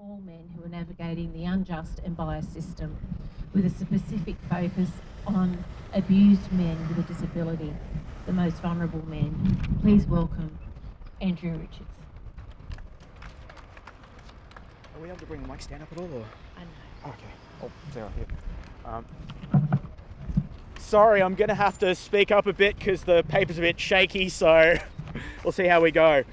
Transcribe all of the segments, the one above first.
all men who are navigating the unjust and biased system with a specific focus on abused men with a disability, the most vulnerable men. Please welcome Andrew Richards. Are we able to bring the mic stand up at all? Or? I know. Okay. Oh, sorry. Here. Sorry, I'm going to have to speak up a bit because the paper's a bit shaky, so we'll see how we go.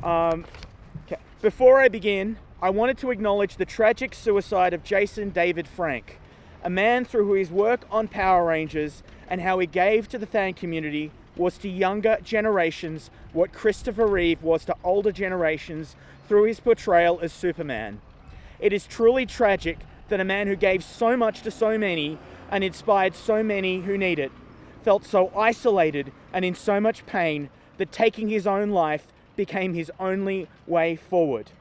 Okay. Before I begin, I wanted to acknowledge the tragic suicide of Jason David Frank, a man through his work on Power Rangers and how he gave to the fan community was to younger generations what Christopher Reeve was to older generations through his portrayal as Superman. It is truly tragic that a man who gave so much to so many and inspired so many who need it felt so isolated and in so much pain that taking his own life became his only way forward.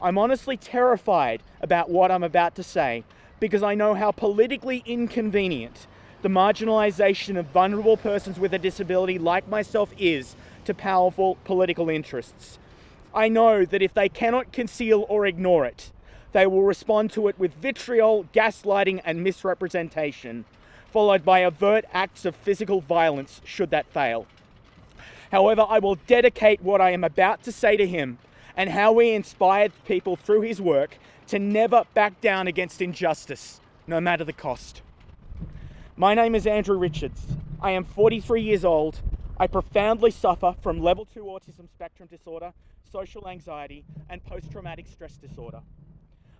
I'm honestly terrified about what I'm about to say because I know how politically inconvenient the marginalization of vulnerable persons with a disability like myself is to powerful political interests. I know that if they cannot conceal or ignore it, they will respond to it with vitriol, gaslighting, and misrepresentation, followed by overt acts of physical violence should that fail. However, I will dedicate what I am about to say to him and how he inspired people through his work to never back down against injustice, no matter the cost. My name is Andrew Richards. I am 43 years old. I profoundly suffer from level 2 autism spectrum disorder, social anxiety, and post-traumatic stress disorder.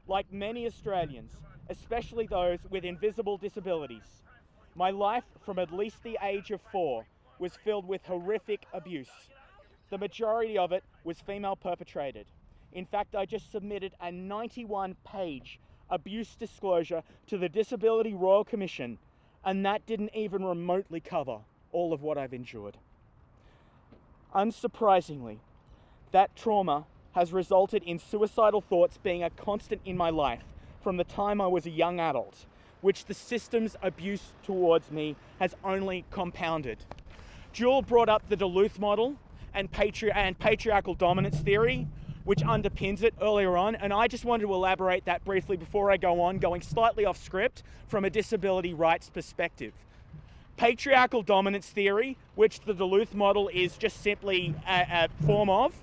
Like many Australians, especially those with invisible disabilities, my life from at least the age of 4 was filled with horrific abuse. The majority of it was female perpetrated. In fact, I just submitted a 91-page abuse disclosure to the Disability Royal Commission, and that didn't even remotely cover all of what I've endured. Unsurprisingly, that trauma has resulted in suicidal thoughts being a constant in my life from the time I was a young adult, which the system's abuse towards me has only compounded. Jewel brought up the Duluth model and patriarchal dominance theory, which underpins it earlier on, and I just wanted to elaborate that briefly before I go on, going slightly off script from a disability rights perspective. Patriarchal dominance theory, which the Duluth model is just simply a form of,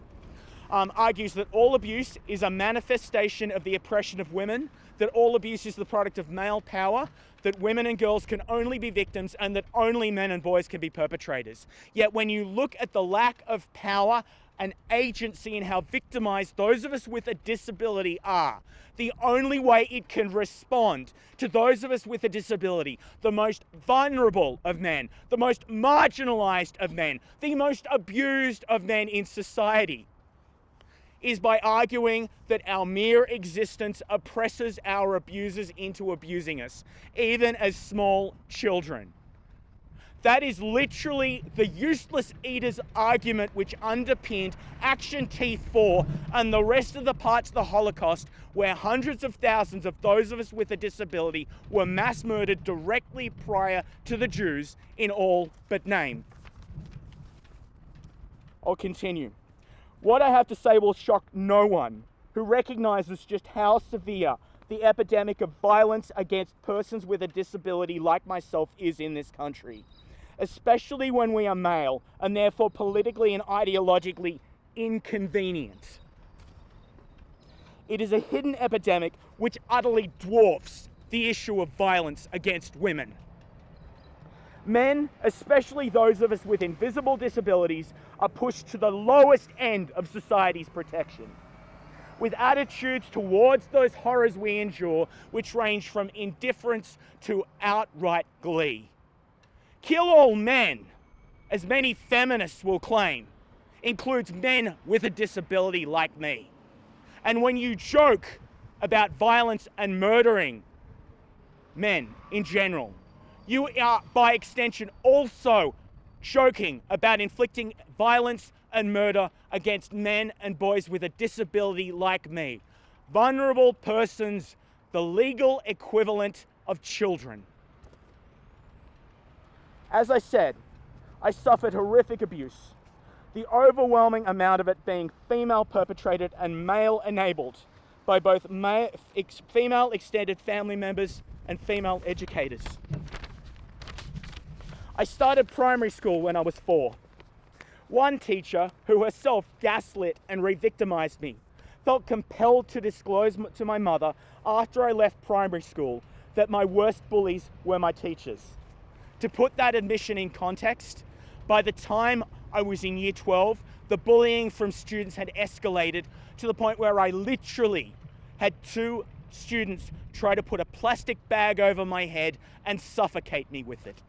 argues that all abuse is a manifestation of the oppression of women, that all abuse is the product of male power, that women and girls can only be victims, and that only men and boys can be perpetrators. Yet when you look at the lack of power and agency in how victimized those of us with a disability are, the only way it can respond to those of us with a disability, the most vulnerable of men, the most marginalized of men, the most abused of men in society, is by arguing that our mere existence oppresses our abusers into abusing us, even as small children. That is literally the useless eaters argument which underpinned Action T4 and the rest of the parts of the Holocaust, where hundreds of thousands of those of us with a disability were mass murdered directly prior to the Jews in all but name. I'll continue. What I have to say will shock no one who recognizes just how severe the epidemic of violence against persons with a disability like myself is in this country, especially when we are male and therefore politically and ideologically inconvenient. It is a hidden epidemic which utterly dwarfs the issue of violence against women. Men, especially those of us with invisible disabilities, are pushed to the lowest end of society's protection, with attitudes towards those horrors we endure which range from indifference to outright glee. Kill all men, as many feminists will claim, includes men with a disability like me. And when you joke about violence and murdering men in general, you are, by extension, also joking about inflicting violence and murder against men and boys with a disability like me. Vulnerable persons, the legal equivalent of children. As I said, I suffered horrific abuse, the overwhelming amount of it being female perpetrated and male enabled, by both female extended family members and female educators. I started primary school when I was 4. One teacher, who herself gaslit and re-victimized me, felt compelled to disclose to my mother after I left primary school that my worst bullies were my teachers. To put that admission in context, by the time I was in year 12, the bullying from students had escalated to the point where I literally had 2 students try to put a plastic bag over my head and suffocate me with it.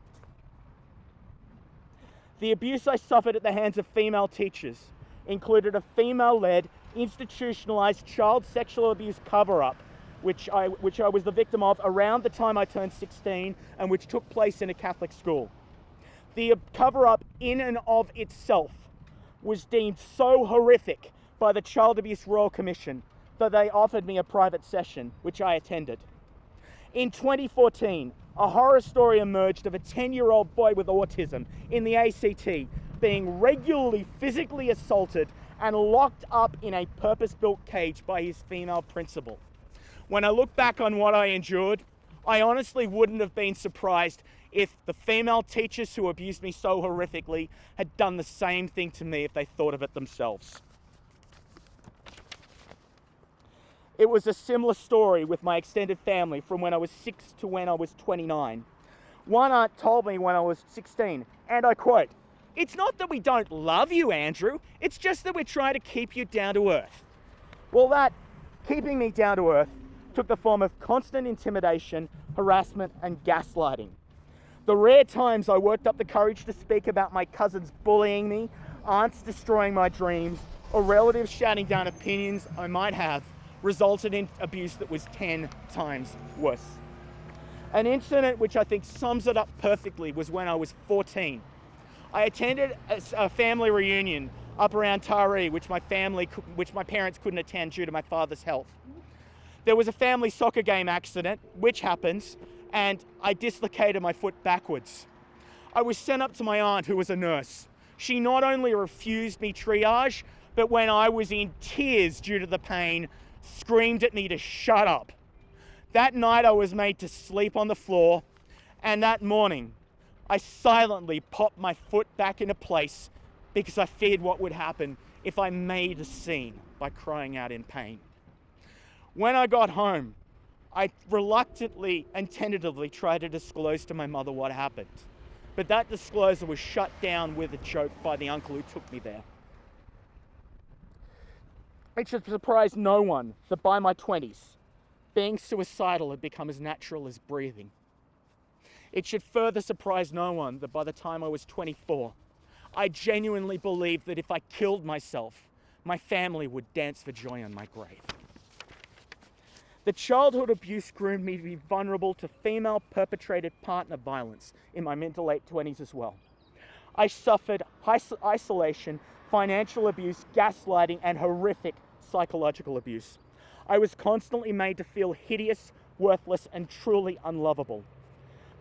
The abuse I suffered at the hands of female teachers included a female-led, institutionalized child sexual abuse cover-up, which I was the victim of around the time I turned 16 and which took place in a Catholic school. The cover-up in and of itself was deemed so horrific by the Child Abuse Royal Commission that they offered me a private session, which I attended. In 2014, a horror story emerged of a 10-year-old boy with autism in the ACT being regularly physically assaulted and locked up in a purpose-built cage by his female principal. When I look back on what I endured, I honestly wouldn't have been surprised if the female teachers who abused me so horrifically had done the same thing to me if they thought of it themselves. It was a similar story with my extended family from when I was 6 to when I was 29. One aunt told me when I was 16, and I quote, "It's not that we don't love you, Andrew, it's just that we're trying to keep you down to earth." Well, that keeping me down to earth took the form of constant intimidation, harassment, and gaslighting. The rare times I worked up the courage to speak about my cousins bullying me, aunts destroying my dreams, or relatives shouting down opinions I might have resulted in abuse that was 10 times worse. An incident which I think sums it up perfectly was when I was 14. I attended a family reunion up around Taree, which my parents couldn't attend due to my father's health. There was a family soccer game accident, which happens, and I dislocated my foot backwards. I was sent up to my aunt, who was a nurse. She not only refused me triage, but when I was in tears due to the pain, screamed at me to shut up. That night I was made to sleep on the floor, and that morning I silently popped my foot back into place because I feared what would happen if I made a scene by crying out in pain. When I got home, I reluctantly and tentatively tried to disclose to my mother what happened, but that disclosure was shut down with a joke by the uncle who took me there. It should surprise no one that by my 20s, being suicidal had become as natural as breathing. It should further surprise no one that by the time I was 24, I genuinely believed that if I killed myself, my family would dance for joy on my grave. The childhood abuse groomed me to be vulnerable to female perpetrated partner violence in my mid to late 20s as well. I suffered isolation, financial abuse, gaslighting, and horrific psychological abuse. I was constantly made to feel hideous, worthless, and truly unlovable.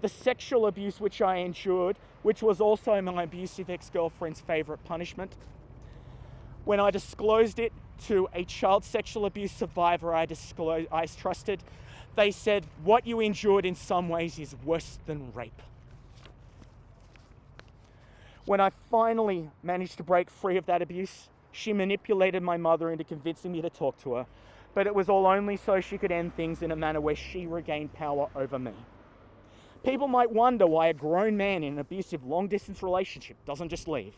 The sexual abuse which I endured, which was also my abusive ex-girlfriend's favorite punishment, when I disclosed it to a child sexual abuse survivor I trusted, they said, "What you endured in some ways is worse than rape." When I finally managed to break free of that abuse, she manipulated my mother into convincing me to talk to her, but it was all only so she could end things in a manner where she regained power over me. People might wonder why a grown man in an abusive long-distance relationship doesn't just leave.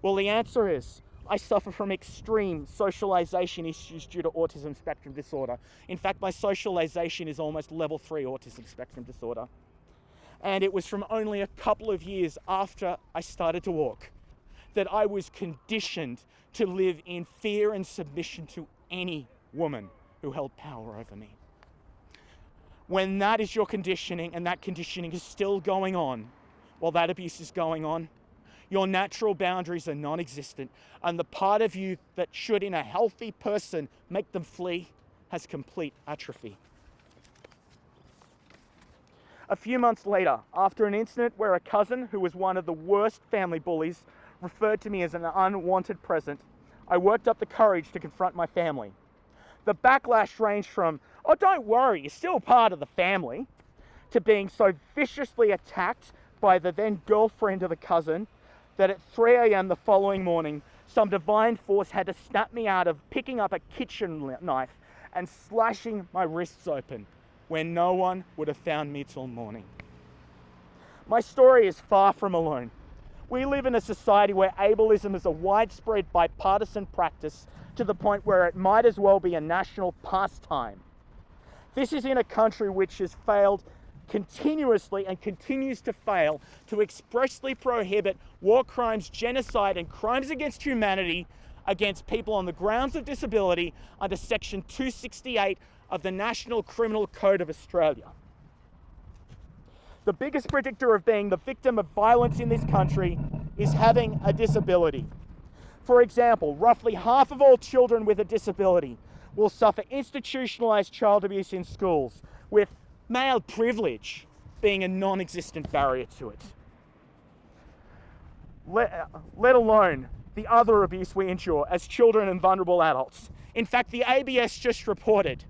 Well, the answer is, I suffer from extreme socialization issues due to autism spectrum disorder. In fact, my socialization is almost level 3 autism spectrum disorder. And it was from only a couple of years after I started to walk that I was conditioned to live in fear and submission to any woman who held power over me. When that is your conditioning, and that conditioning is still going on while that abuse is going on, your natural boundaries are non-existent, and the part of you that should, in a healthy person, make them flee has complete atrophy. A few months later, after an incident where a cousin who was one of the worst family bullies referred to me as an unwanted present, I worked up the courage to confront my family. The backlash ranged from, oh, don't worry, you're still part of the family, to being so viciously attacked by the then girlfriend of a cousin that at 3 a.m. the following morning, some divine force had to snap me out of picking up a kitchen knife and slashing my wrists open where no one would have found me till morning. My story is far from alone. We live in a society where ableism is a widespread bipartisan practice to the point where it might as well be a national pastime. This is in a country which has failed continuously and continues to fail to expressly prohibit war crimes, genocide, and crimes against humanity against people on the grounds of disability under Section 268 of the National Criminal Code of Australia. The biggest predictor of being the victim of violence in this country is having a disability. For example, roughly half of all children with a disability will suffer institutionalized child abuse in schools, with male privilege being a non-existent barrier to it. Let alone the other abuse we endure as children and vulnerable adults. In fact, the ABS just reported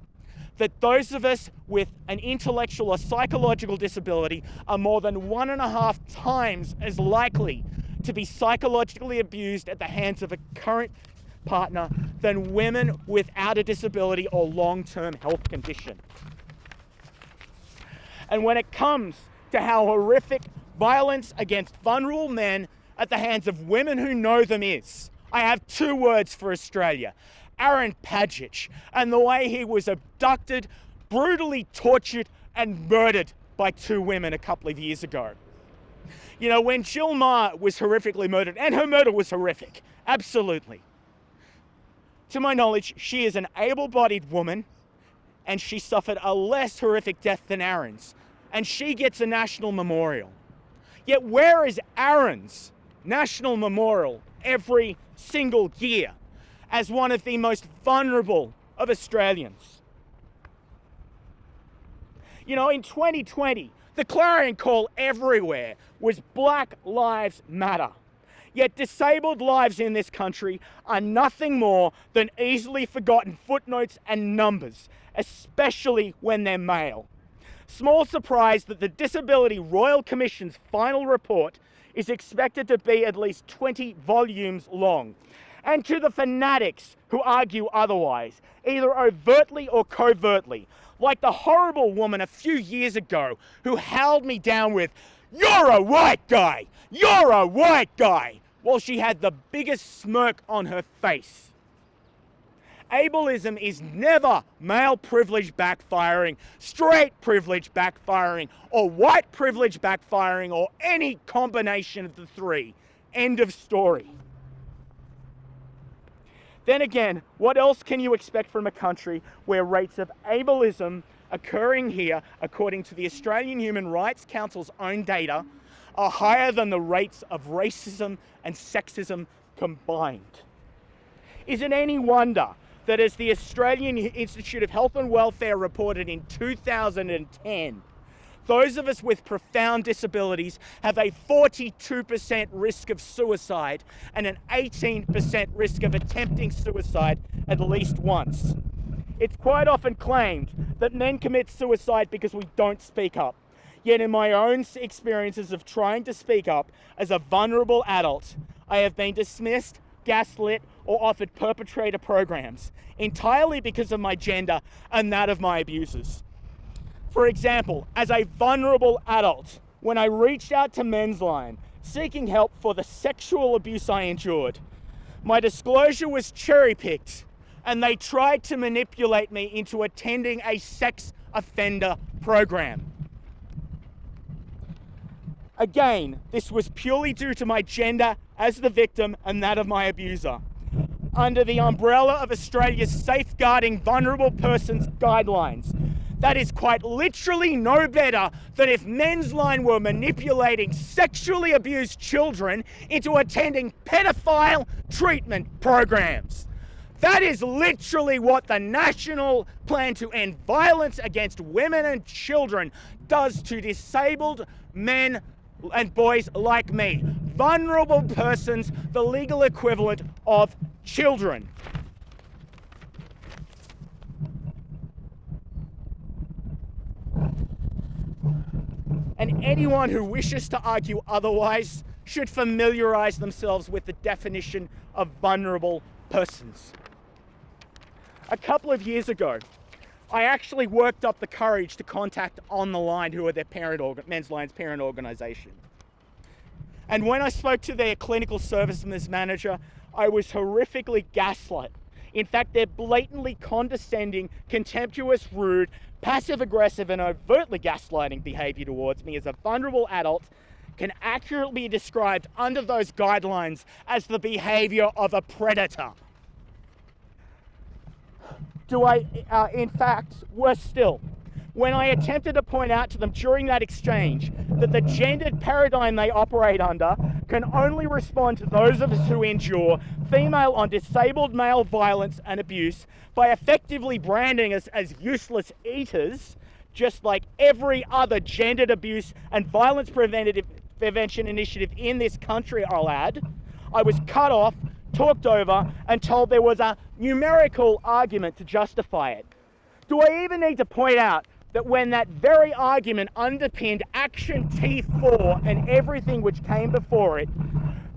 that those of us with an intellectual or psychological disability are more than 1.5 times as likely to be psychologically abused at the hands of a current partner than women without a disability or long-term health condition. And when it comes to how horrific violence against vulnerable men at the hands of women who know them is, I have 2 words for Australia: Aaron Padgett, and the way he was abducted, brutally tortured, and murdered by 2 women a couple of years ago. You know, when Jill Meagher was horrifically murdered, and her murder was horrific, absolutely. To my knowledge, she is an able-bodied woman, and she suffered a less horrific death than Aaron's, and she gets a national memorial. Yet where is Aaron's national memorial every single year as one of the most vulnerable of Australians? You know, in 2020, the clarion call everywhere was Black Lives Matter. Yet disabled lives in this country are nothing more than easily forgotten footnotes and numbers, especially when they're male. Small surprise that the Disability Royal Commission's final report is expected to be at least 20 volumes long. And to the fanatics who argue otherwise, either overtly or covertly, like the horrible woman a few years ago who howled me down with, "You're a white guy! You're a white guy!" while she had the biggest smirk on her face. Ableism is never male privilege backfiring, straight privilege backfiring, or white privilege backfiring, or any combination of the 3. End of story. Then again, what else can you expect from a country where rates of ableism occurring here, according to the Australian Human Rights Council's own data, are higher than the rates of racism and sexism combined? Is it any wonder that, as the Australian Institute of Health and Welfare reported in 2010, those of us with profound disabilities have a 42% risk of suicide and an 18% risk of attempting suicide at least once? It's quite often claimed that men commit suicide because we don't speak up. Yet in my own experiences of trying to speak up as a vulnerable adult, I have been dismissed, gaslit, or offered perpetrator programs entirely because of my gender and that of my abusers. For example, as a vulnerable adult, when I reached out to Men's Line seeking help for the sexual abuse I endured, my disclosure was cherry-picked, and they tried to manipulate me into attending a sex offender program. Again, this was purely due to my gender as the victim and that of my abuser. Under the umbrella of Australia's Safeguarding Vulnerable Persons Guidelines, that is quite literally no better than if Men's Line were manipulating sexually abused children into attending pedophile treatment programs. That is literally what the National Plan to End Violence Against Women and Children does to disabled men and boys like me, vulnerable persons, the legal equivalent of children. anyone who wishes to argue otherwise should familiarize themselves with the definition of vulnerable persons. A couple of years ago, I actually worked up the courage to contact On the Line, who are their Men's Line's parent organisation. And when I spoke to their clinical services manager, I was horrifically gaslit. In fact, their blatantly condescending, contemptuous, rude, passive-aggressive and overtly gaslighting behaviour towards me as a vulnerable adult can accurately be described under those guidelines as the behaviour of a predator. In fact, worse still, when I attempted to point out to them during that exchange that the gendered paradigm they operate under can only respond to those of us who endure female on disabled male violence and abuse by effectively branding us as useless eaters, just like every other gendered abuse and violence prevention initiative in this country, I'll add, I was cut off, talked over, and told there was a numerical argument to justify it. Do I even need to point out that when that very argument underpinned Action T4 and everything which came before it,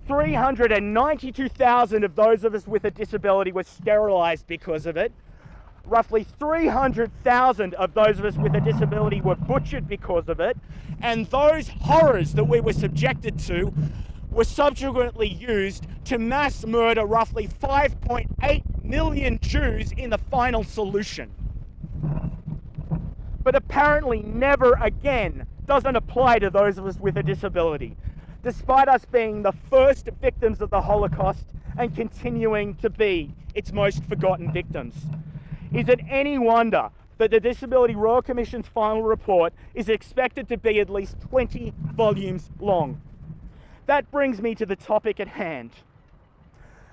392,000 of those of us with a disability were sterilised because of it. Roughly 300,000 of those of us with a disability were butchered because of it. And those horrors that we were subjected to were subsequently used to mass murder roughly 5.8 million Jews in the final solution. But apparently never again doesn't apply to those of us with a disability, despite us being the first victims of the Holocaust and continuing to be its most forgotten victims. Is it any wonder that the Disability Royal Commission's final report is expected to be at least 20 volumes long? That brings me to the topic at hand.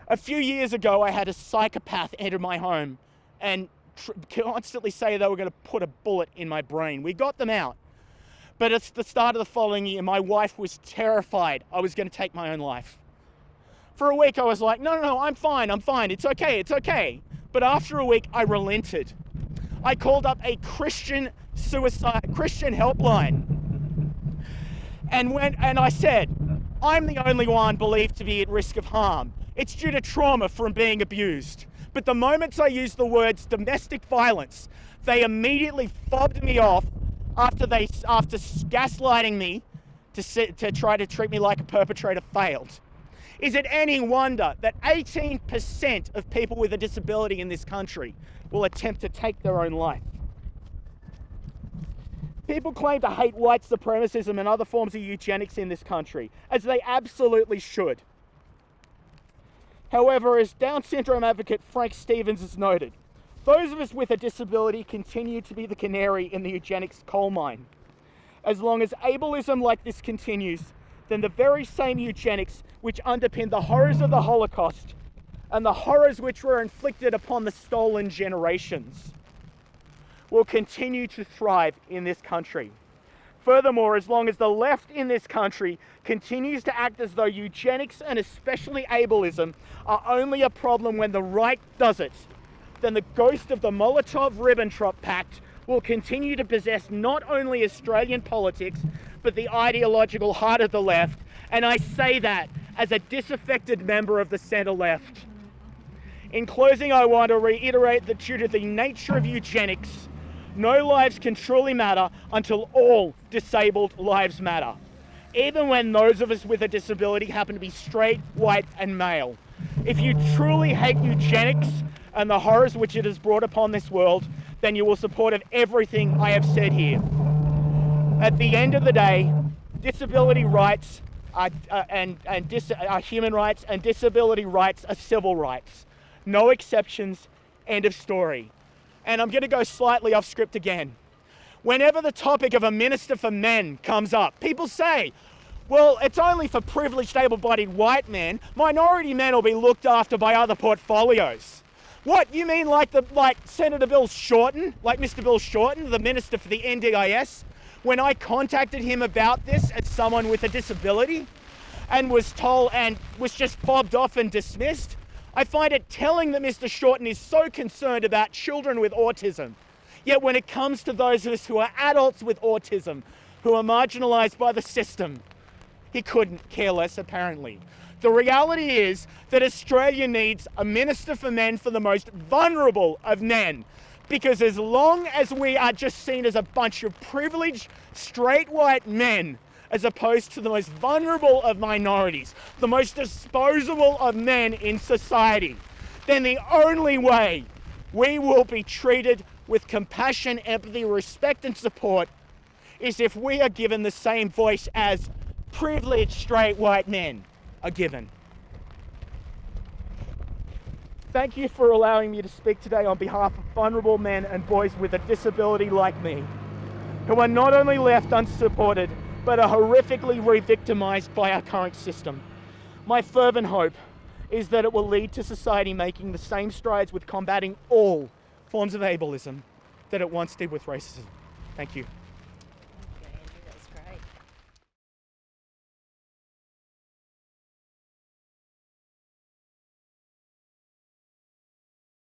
A few years ago, I had a psychopath enter my home and constantly say they were going to put a bullet in my brain. We got them out. But at the start of the following year, my wife was terrified I was going to take my own life. For a week, I was like, no, I'm fine, it's okay. But after a week, I relented. I called up a Christian helpline. And I said, I'm the only one believed to be at risk of harm. It's due to trauma from being abused. But the moment I used the words domestic violence, they immediately fobbed me off after gaslighting me to try to treat me like a perpetrator failed. Is it any wonder that 18% of people with a disability in this country will attempt to take their own life? People claim to hate white supremacism and other forms of eugenics in this country, as they absolutely should. However, as Down syndrome advocate Frank Stevens has noted, those of us with a disability continue to be the canary in the eugenics coal mine. As long as ableism like this continues, then the very same eugenics which underpin the horrors of the Holocaust and the horrors which were inflicted upon the stolen generations will continue to thrive in this country. Furthermore, as long as the left in this country continues to act as though eugenics and especially ableism are only a problem when the right does it, then the ghost of the Molotov-Ribbentrop Pact will continue to possess not only Australian politics, but the ideological heart of the left. And I say that as a disaffected member of the centre-left. In closing, I want to reiterate that due to the nature of eugenics, no lives can truly matter until all disabled lives matter, even when those of us with a disability happen to be straight, white, and male. If you truly hate eugenics and the horrors which it has brought upon this world, then you will support of everything I have said here. At the end of the day, disability rights are human rights, and disability rights are civil rights. No exceptions, end of story. And I'm going to go slightly off script again. Whenever the topic of a minister for men comes up, people say, well, it's only for privileged, able-bodied white men. Minority men will be looked after by other portfolios. What, you mean like Senator Bill Shorten, like Mr. Bill Shorten, the minister for the NDIS? When I contacted him about this as someone with a disability and was told and was just fobbed off and dismissed, I find it telling that Mr. Shorten is so concerned about children with autism. Yet when it comes to those of us who are adults with autism, who are marginalised by the system. He couldn't care less, apparently. The reality is that Australia needs a minister for men for the most vulnerable of men. Because as long as we are just seen as a bunch of privileged, straight white men, as opposed to the most vulnerable of minorities, the most disposable of men in society, then the only way we will be treated with compassion, empathy, respect and support is if we are given the same voice as privileged, straight white men are given. Thank you for allowing me to speak today on behalf of vulnerable men and boys with a disability like me, who are not only left unsupported, but are horrifically re-victimised by our current system. My fervent hope is that it will lead to society making the same strides with combating all forms of ableism that it once did with racism. Thank you.